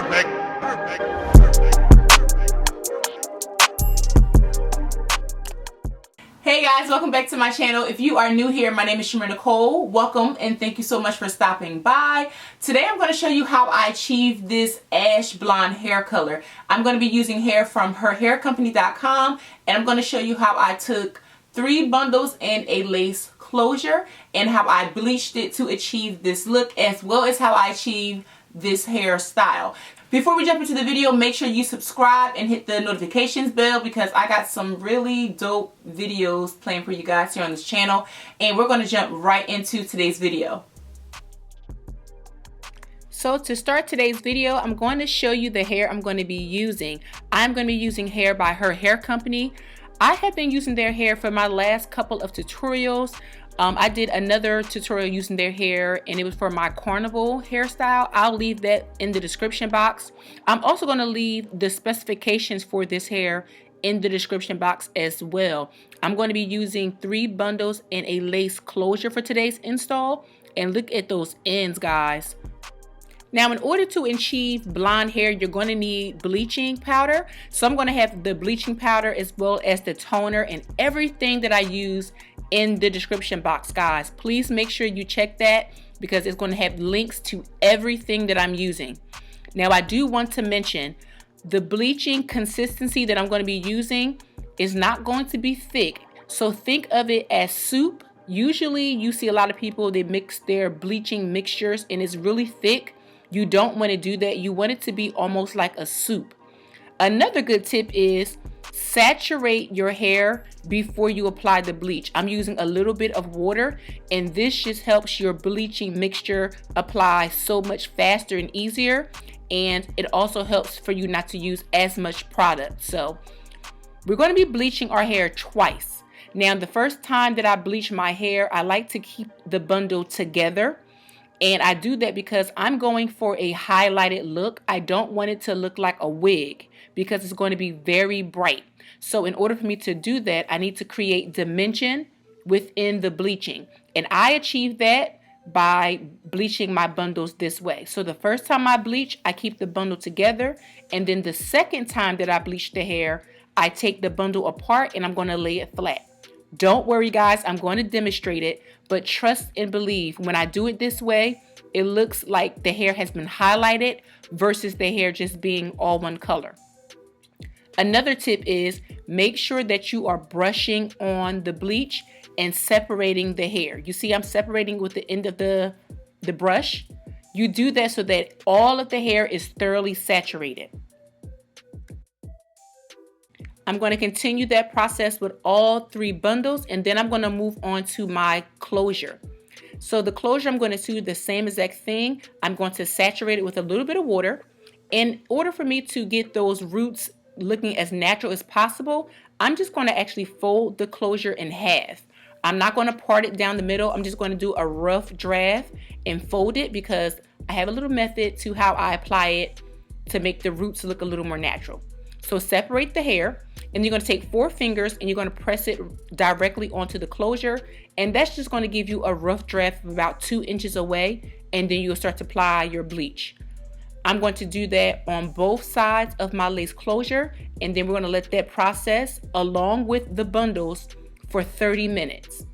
Perfect. Hey guys, welcome back to my channel. If you are new here, my name is ChimereNicole. Welcome and thank you so much for stopping by. Today I'm going to show you how I achieved this ash blonde hair color. I'm going to be using hair from HerHairCompany.com, and I'm going to show you how I took 3 bundles and a lace closure and how I bleached it to achieve this look, as well as how I achieved this hairstyle. Before we jump into the video, make sure you subscribe and hit the notifications bell because I got some really dope videos planned for you guys here on this channel, and we're going to jump right into today's video. So to start today's video, I'm going to show you the hair I'm going to be using. I'm going to be using hair by HerHairCompany. I have been using their hair for my last couple of tutorials. I did another tutorial using their hair and it was for my carnival hairstyle. I'll leave that in the description box. I'm also going to leave the specifications for this hair in the description box as well. I'm going to be using 3 bundles and a lace closure for today's install, and look at those ends, guys. Now, in order to achieve blonde hair, you're going to need bleaching powder. So I'm going to have the bleaching powder as well as the toner and everything that I use in the description box, guys. Please make sure you check that because it's going to have links to everything that I'm using. Now, I do want to mention the bleaching consistency that I'm going to be using is not going to be thick. So think of it as soup. Usually you see a lot of people, they mix their bleaching mixtures and it's really thick. You don't want to do that. You want it to be almost like a soup. Another good tip is saturate your hair before you apply the bleach. I'm using a little bit of water, and this just helps your bleaching mixture apply so much faster and easier, and it also helps for you not to use as much product. So we're going to be bleaching our hair twice. Now, the first time that I bleach my hair, I like to keep the bundle together. And I do that because I'm going for a highlighted look. I don't want it to look like a wig because it's going to be very bright. So in order for me to do that, I need to create dimension within the bleaching. And I achieve that by bleaching my bundles this way. So the first time I bleach, I keep the bundle together. And then the second time that I bleach the hair, I take the bundle apart and I'm going to lay it flat. Don't worry, guys, I'm going to demonstrate it, but trust and believe when I do it this way, it looks like the hair has been highlighted versus the hair just being all one color. Another tip is make sure that you are brushing on the bleach and separating the hair. You see, I'm separating with the end of the brush. You do that so that all of the hair is thoroughly saturated. I'm going to continue that process with all 3 bundles, and then I'm going to move on to my closure. So the closure, I'm going to do the same exact thing. I'm going to saturate it with a little bit of water. In order for me to get those roots looking as natural as possible, I'm just going to actually fold the closure in half. I'm not going to part it down the middle. I'm just going to do a rough draft and fold it because I have a little method to how I apply it to make the roots look a little more natural. So separate the hair, and you're going to take 4 fingers and you're going to press it directly onto the closure, and that's just going to give you a rough draft of about 2 inches away, and then you'll start to apply your bleach. I'm going to do that on both sides of my lace closure, and then we're going to let that process along with the bundles for 30 minutes.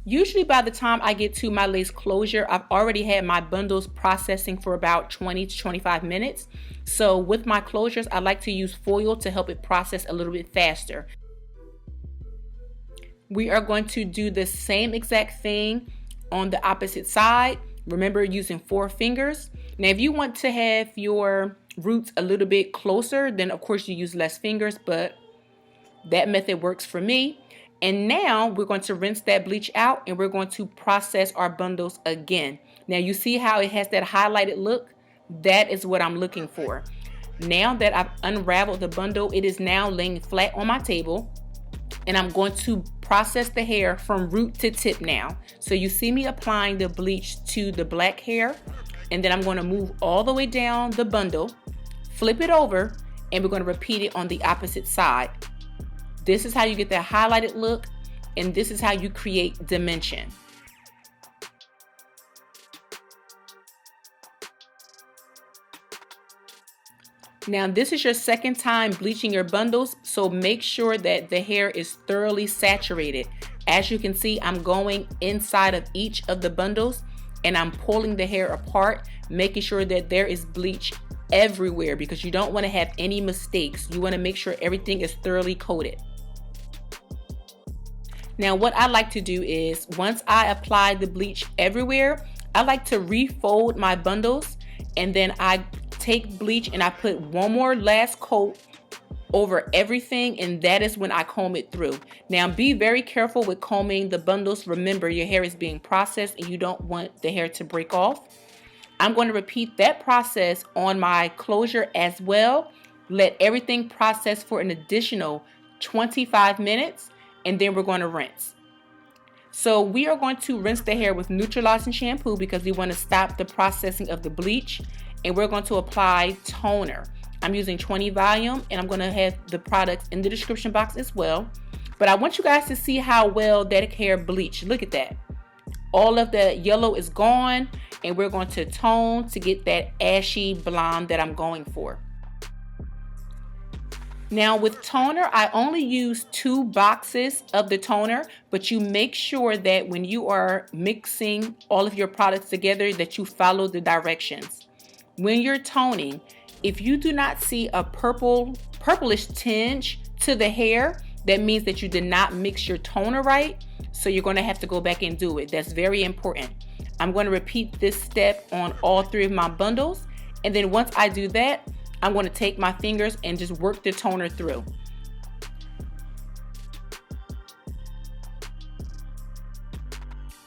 Usually by the time I get to my lace closure, I've already had my bundles processing for about 20 to 25 minutes. So with my closures, I like to use foil to help it process a little bit faster. We are going to do the same exact thing on the opposite side. Remember, using 4 fingers. Now, if you want to have your roots a little bit closer, then of course you use less fingers, but that method works for me. And now we're going to rinse that bleach out and we're going to process our bundles again. Now you see how it has that highlighted look? That is what I'm looking for. Now that I've unraveled the bundle, it is now laying flat on my table, and I'm going to process the hair from root to tip now. So you see me applying the bleach to the black hair, and then I'm going to move all the way down the bundle, flip it over, and we're going to repeat it on the opposite side. This is how you get that highlighted look, and this is how you create dimension. Now this is your second time bleaching your bundles, so make sure that the hair is thoroughly saturated. As you can see, I'm going inside of each of the bundles and I'm pulling the hair apart, making sure that there is bleach everywhere because you don't want to have any mistakes. You want to make sure everything is thoroughly coated. Now what I like to do is, once I apply the bleach everywhere, I like to refold my bundles, and then I take bleach and I put one more last coat over everything, and that is when I comb it through. Now be very careful with combing the bundles. Remember, your hair is being processed and you don't want the hair to break off. I'm going to repeat that process on my closure as well. Let everything process for an additional 25 minutes, and then we're going to rinse. So we are going to rinse the hair with neutralizing shampoo because we want to stop the processing of the bleach, and we're going to apply toner. I'm using 20 volume, and I'm going to have the products in the description box as well. But I want you guys to see how well that hair bleached. Look at that. All of the yellow is gone, and we're going to tone to get that ashy blonde that I'm going for. Now with toner, I only use 2 boxes of the toner, but you make sure that when you are mixing all of your products together that you follow the directions. When you're toning, if you do not see a purplish tinge to the hair, that means that you did not mix your toner right. So you're going to have to go back and do it. That's very important. I'm going to repeat this step on all 3 of my bundles. And then once I do that, I'm going to take my fingers and just work the toner through.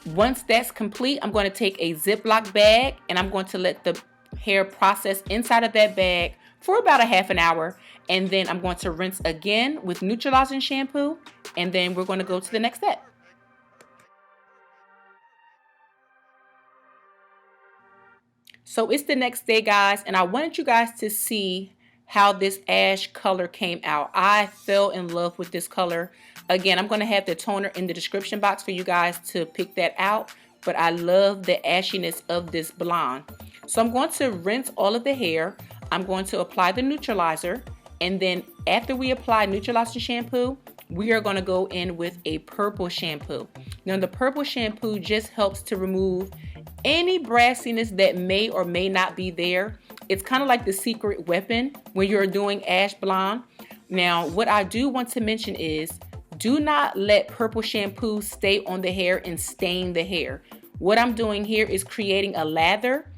Once that's complete, I'm going to take a Ziploc bag and I'm going to let the hair process inside of that bag for about a half an hour, and then I'm going to rinse again with neutralizing shampoo, and then we're going to go to the next step. So it's the next day, guys, and I wanted you guys to see how this ash color came out. I fell in love with this color. Again, I'm going to have the toner in the description box for you guys to pick that out, but I love the ashiness of this blonde. So I'm going to rinse all of the hair. I'm going to apply the neutralizer, and then after we apply neutralizing shampoo, we are going to go in with a purple shampoo. Now the purple shampoo just helps to remove any brassiness that may or may not be there. It's kind of like the secret weapon when you're doing ash blonde. Now what I do want to mention is, do not let purple shampoo stay on the hair and stain the hair. What I'm doing here is creating a lather,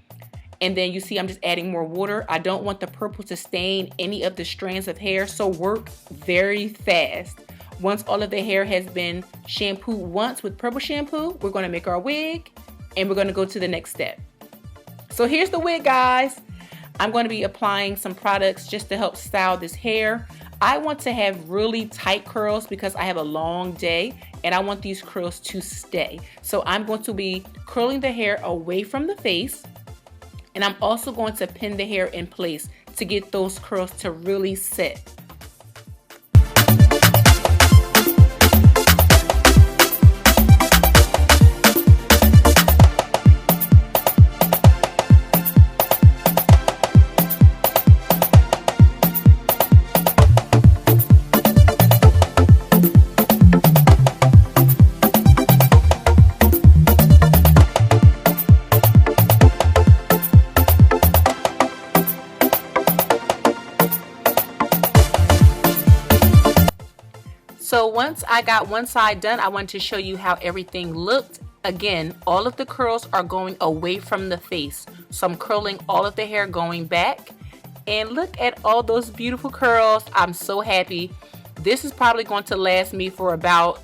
and then you see I'm just adding more water. I don't want the purple to stain any of the strands of hair, so work very fast. Once all of the hair has been shampooed once with purple shampoo, we're going to make our wig, and we're going to go to the next step. So here's the wig, guys. I'm going to be applying some products just to help style this hair. I want to have really tight curls because I have a long day and I want these curls to stay. So I'm going to be curling the hair away from the face, and I'm also going to pin the hair in place to get those curls to really sit. So once I got one side done, I wanted to show you how everything looked. Again, all of the curls are going away from the face. So I'm curling all of the hair going back. And look at all those beautiful curls. I'm so happy. This is probably going to last me for about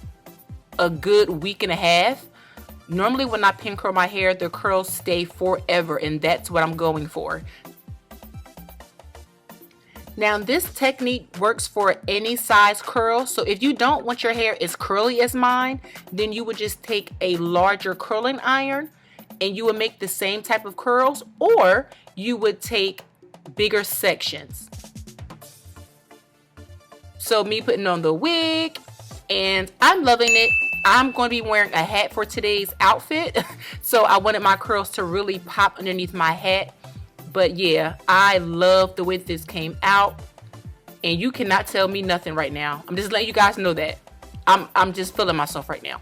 a good week and a half. Normally when I pin curl my hair, the curls stay forever, and that's what I'm going for. Now this technique works for any size curl, so if you don't want your hair as curly as mine, then you would just take a larger curling iron and you would make the same type of curls, or you would take bigger sections. So me putting on the wig, and I'm loving it. I'm going to be wearing a hat for today's outfit. So I wanted my curls to really pop underneath my hat. But yeah, I love the way this came out. And you cannot tell me nothing right now. I'm just letting you guys know that. I'm just feeling myself right now.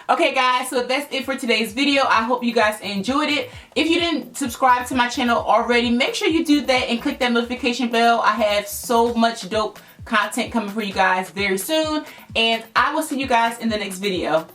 Okay guys, so that's it for today's video. I hope you guys enjoyed it. If you didn't subscribe to my channel already, make sure you do that and click that notification bell. I have so much dope content coming for you guys very soon, and I will see you guys in the next video.